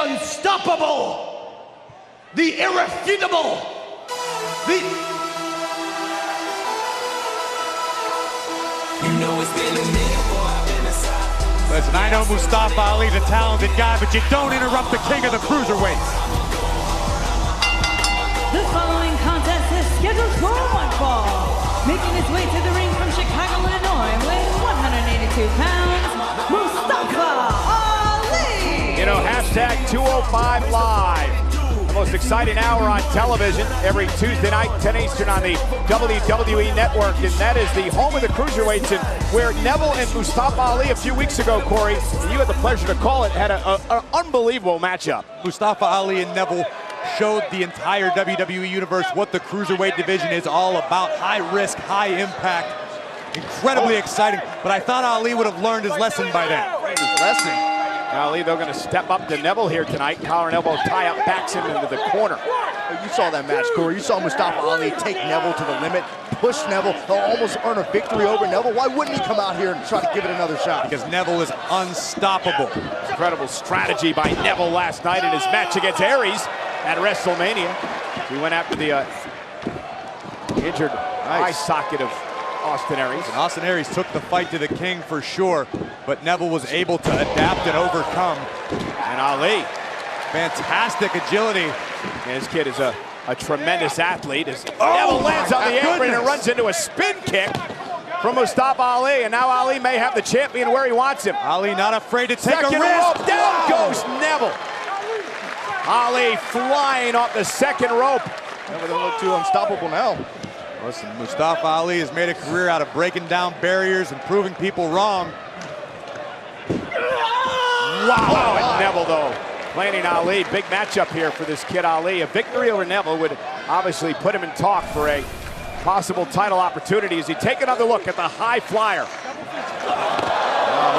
unstoppable, the irrefutable, the... You know it's been a minute, boy, I've been inside. Listen, I know Mustafa Ali's a talented guy, but you don't interrupt the king of the cruiserweights. The following contest is scheduled for one fall. Making his way to the ring from Chicago, Illinois, weighing 182 pounds, Mustafa Ali! You know, hashtag 205 Live. The most exciting hour on television every Tuesday night, 10 Eastern on the WWE Network. And that is the home of the cruiserweights, and where Neville and Mustafa Ali a few weeks ago, Corey, and you had the pleasure to call it, had an unbelievable matchup. Mustafa Ali and Neville showed the entire WWE Universe what the cruiserweight division is all about. High risk, high impact, incredibly exciting. But I thought Ali would have learned his lesson by then. His lesson. Ali, they're going to step up to Neville here tonight. Collar and elbow tie up, backs him into the corner. You saw that match, Corey. You saw Mustafa Ali take Neville to the limit, push Neville, almost earn a victory over Neville. Why wouldn't he come out here and try to give it another shot? Because Neville is unstoppable. Incredible strategy by Neville last night in his match against Aries at WrestleMania. He went after the injured eye socket of Austin Aries. And Austin Aries took the fight to the king for sure, but Neville was able to adapt and overcome. And Ali, fantastic agility. And this kid is a tremendous athlete. As Neville lands on the apron and runs into a spin kick from Mustafa Ali, and now Ali may have the champion where he wants him. Ali not afraid to take a risk. Rope. Down goes Neville. Ali flying off the second rope. Neville doesn't look too unstoppable now. Listen, Mustafa Ali has made a career out of breaking down barriers and proving people wrong. Wow! Oh, and Neville, though, landing Ali. Big matchup here for this kid Ali. A victory over Neville would obviously put him in talk for a possible title opportunity as he take another look at the high flyer.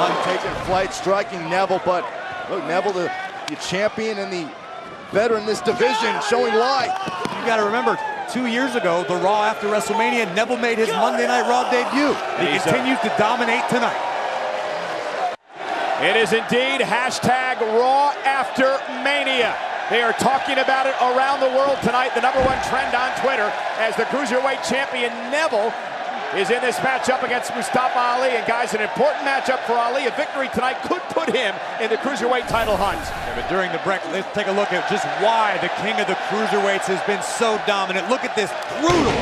Untaken flight, striking Neville, but look, Neville, the champion and the veteran in this division, showing why. You got to remember, 2 years ago, the Raw after WrestleMania, Neville made his Monday Night Raw debut. He continues to dominate tonight. It is indeed hashtag Raw After Mania. They are talking about it around the world tonight. The #1 trend on Twitter as the Cruiserweight champion Neville is in this matchup against Mustafa Ali. And guys, an important matchup for Ali. A victory tonight could put him in the Cruiserweight title hunt. Yeah, but during the break, let's take a look at just why the king of the Cruiserweights has been so dominant. Look at this brutal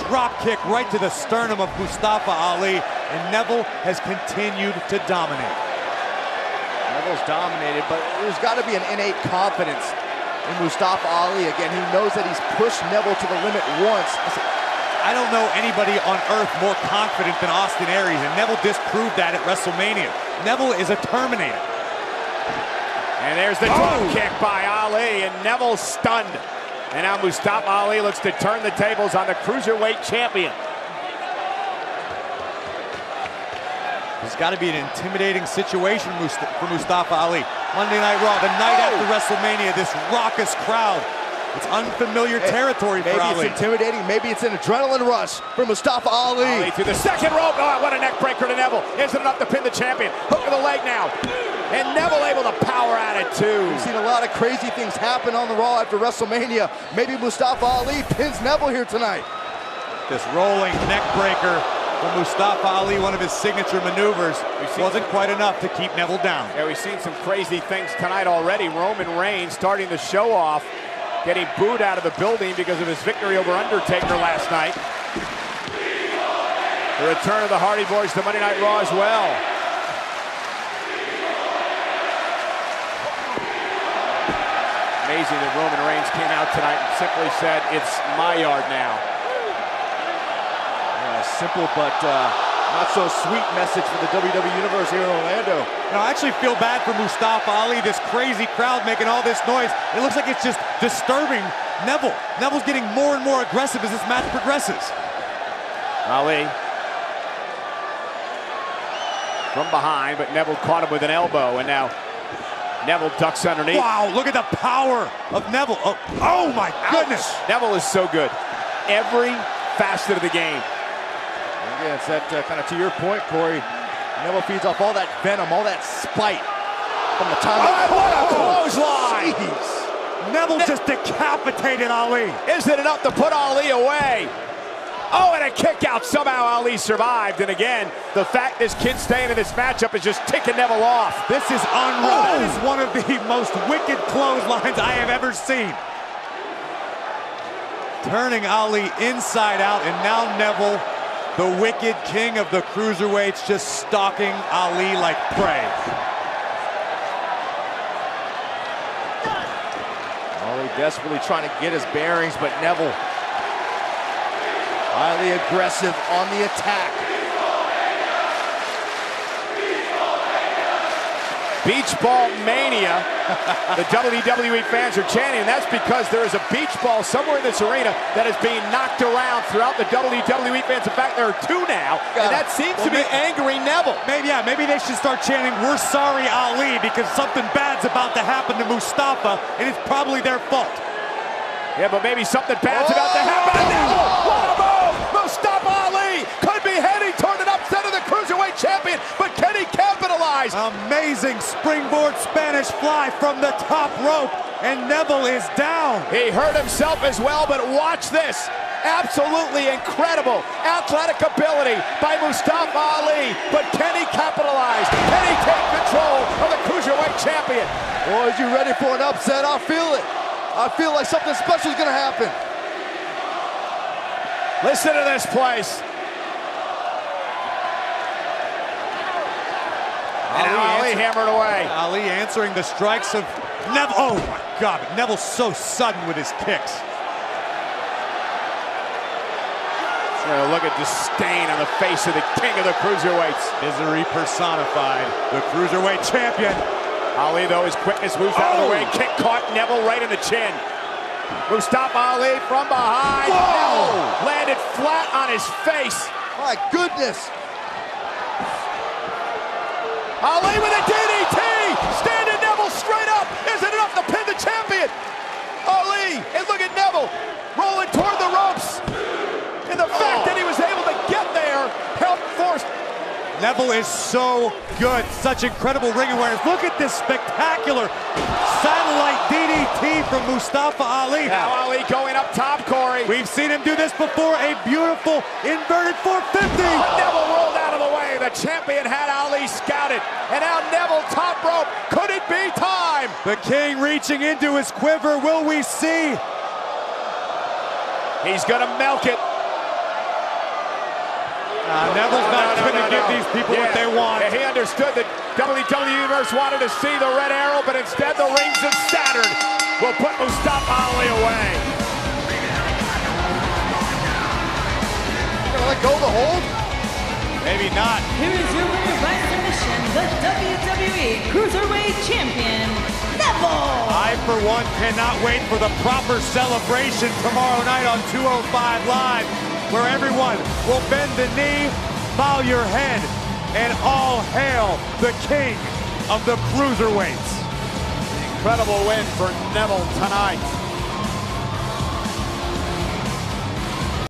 drop kick right to the sternum of Mustafa Ali, and Neville has continued to dominate. Neville's dominated, but there's got to be an innate confidence in Mustafa Ali. Again, he knows that he's pushed Neville to the limit once. I don't know anybody on earth more confident than Austin Aries, and Neville disproved that at WrestleMania. Neville is a Terminator. And there's the drop kick by Ali, and Neville stunned. And now Mustafa Ali looks to turn the tables on the Cruiserweight champion. It's got to be an intimidating situation for Mustafa Ali. Monday Night Raw, the night after WrestleMania, this raucous crowd. It's unfamiliar territory for Ali. Maybe it's intimidating, maybe it's an adrenaline rush for Mustafa Ali. Ali through the second rope. Oh, what a neck breaker to Neville. Isn't enough to pin the champion. Hook of the leg now. And Neville able to power at it too. We've seen a lot of crazy things happen on the Raw after WrestleMania. Maybe Mustafa Ali pins Neville here tonight. This rolling neck breaker from Mustafa Ali, one of his signature maneuvers, wasn't quite enough to keep Neville down. Yeah, we've seen some crazy things tonight already. Roman Reigns starting the show off, getting booed out of the building because of his victory over Undertaker last night. The return of the Hardy Boys to Monday Night Raw as well. Amazing that Roman Reigns came out tonight and simply said, "It's my yard now." Simple but not so sweet message for the WWE Universe here in Orlando. Now, I actually feel bad for Mustafa Ali, this crazy crowd making all this noise. It looks like it's just disturbing Neville. Neville's getting more and more aggressive as this match progresses. Ali from behind, but Neville caught him with an elbow, and now Neville ducks underneath. Wow, look at the power of Neville. Oh my goodness. Ouch. Neville is so good. Every facet of the game. Again, it's that kind of to your point, Corey. Neville feeds off all that venom, all that spite from the time. What a clothesline! Neville just decapitated Ali. Is it enough to put Ali away? Oh, and a kick out. Somehow Ali survived. And again, the fact this kid's staying in this matchup is just ticking Neville off. This is unreal. That is one of the most wicked clotheslines I have ever seen. Turning Ali inside out, and now Neville, the wicked king of the cruiserweights, just stalking Ali like prey. Ali desperately trying to get his bearings, but Neville highly aggressive on the attack. Beach ball mania. The WWE fans are chanting, and that's because there is a beach ball somewhere in this arena that is being knocked around throughout the WWE fans. In fact, there are two now, and that seems to be angering Neville. Maybe they should start chanting, "We're sorry, Ali," because something bad's about to happen to Mustafa, and it's probably their fault. Yeah, but maybe something bad's about to happen. What a move! Mustafa Ali could be heading toward an upset of the Cruiserweight Champion, but can he capitalize? Amazing springboard Spanish fly from the top rope, and Neville is down. He hurt himself as well, but watch this. Absolutely incredible athletic ability by Mustafa Ali, but can he capitalize? Can he take control of the Cruiserweight Champion? Boys, you ready for an upset? I feel it. I feel like something special is going to happen. Listen to this place. And Ali hammered away. Ali answering the strikes of Neville. Oh my God, but Neville's so sudden with his kicks. Look at disdain on the face of the king of the Cruiserweights. Misery personified, the Cruiserweight champion. Ali, though, his quickness moves out of the way. Kick caught Neville right in the chin. Mustafa Ali from behind. Neville landed flat on his face. My goodness. Ali with a DDT. Standing Neville straight up. Is it enough to pin the champion? Ali, and look at Neville rolling toward the ropes. And the fact that he was able to get there helped force. Neville is so good, such incredible ring awareness. Look at this spectacular satellite DDT from Mustafa Ali. Now Ali going up top, Corey. We've seen him do this before, a beautiful inverted 450. Neville rolled out of the way. The champion had Ali scouted. And now Neville top rope. Could it be time? The king reaching into his quiver. Will we see? He's gonna milk it. Neville's not going to give these people what they want. Yeah, he understood that WWE Universe wanted to see the red arrow, but instead the rings of Saturn will put Mustafa Ali away. Gonna let go of the hold? Maybe not. Here is your winner by submission, the WWE Cruiserweight Champion, Neville. I, for one, cannot wait for the proper celebration tomorrow night on 205 Live, where everyone will bend the knee, bow your head, and all hail the king of the cruiserweights. Incredible win for Neville tonight.